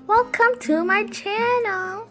Welcome to my channel.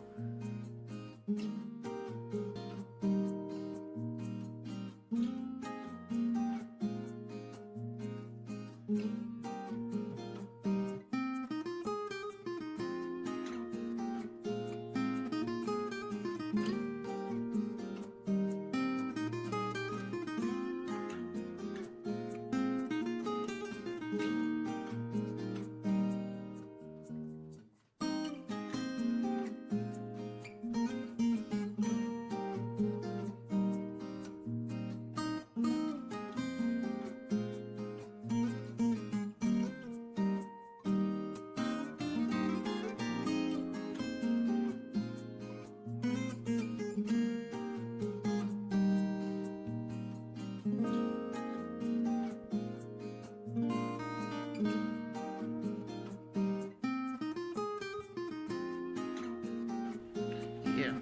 Yeah,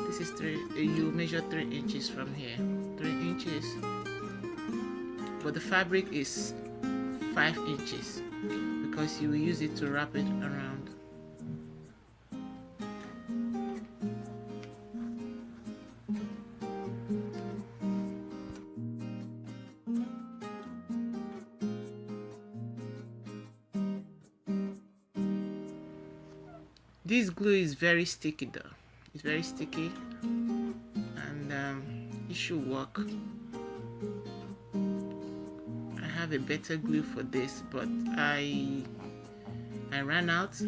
this is you measure 3 inches from here, 3 inches, but the fabric is 5 inches because you will use it to wrap it around. This glue is very sticky though. It's very sticky, and it should work. I have a better glue for this, but I ran out.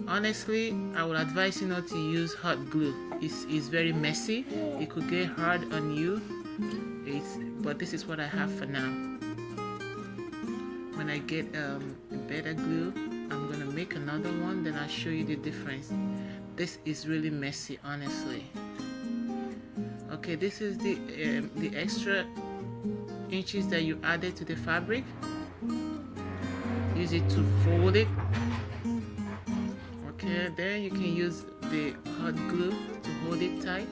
Honestly, I would advise you not to use hot glue. It's very messy. It could get hard on you. But this is what I have for now. When I get a better glue, I'm gonna make another one, then I'll show you the difference. This is really messy, honestly. Okay, this is the extra inches that you added to the fabric. Use it to fold it. Okay, then you can use the hot glue to hold it tight.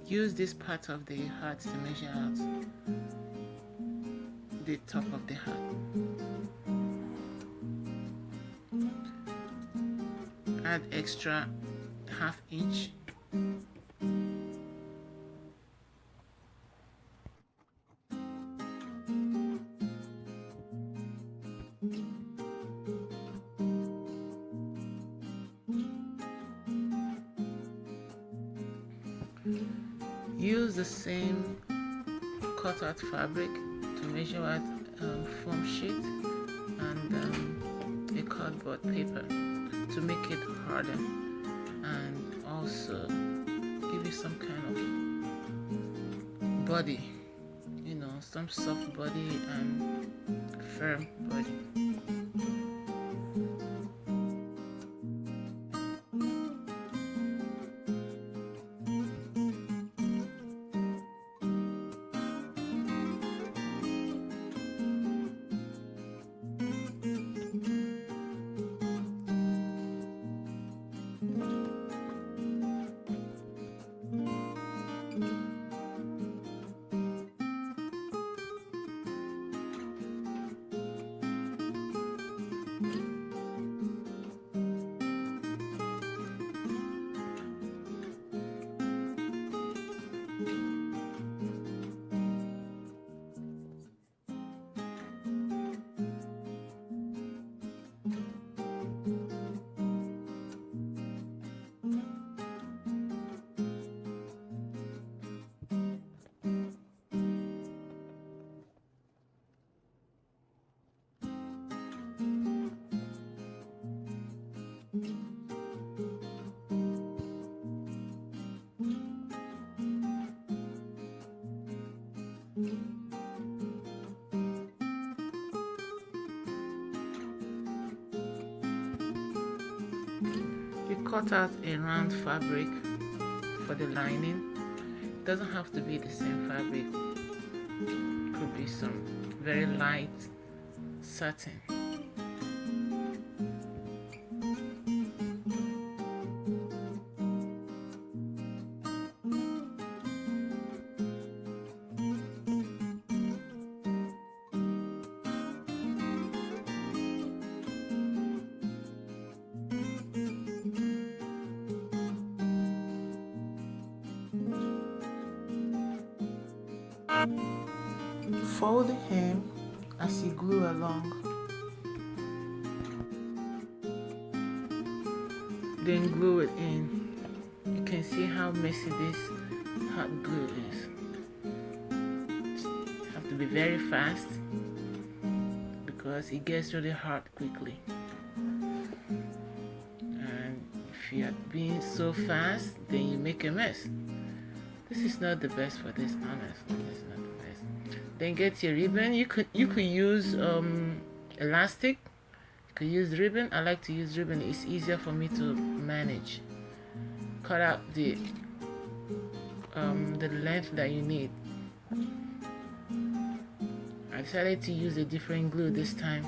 Use this part of the heart to measure out the top of the heart. Add extra ½ inch. Use the same cut-out fabric to measure out foam sheet and a cardboard paper to make it harder, and also give you some kind of body, some soft body and firm body. cut out a round fabric for the lining. It doesn't have to be the same fabric. It could be some very light satin. Fold the hem as you glue along. Then glue it in. You can see how messy this hot glue is. You have to be very fast because it gets really hot quickly. And if you are being so fast, then you make a mess. This is not the best for this, honestly. This is not the best. Then get your ribbon. You could use elastic. You could use ribbon. I like to use ribbon. It's easier for me to manage. Cut out the length that you need. I decided to use a different glue this time.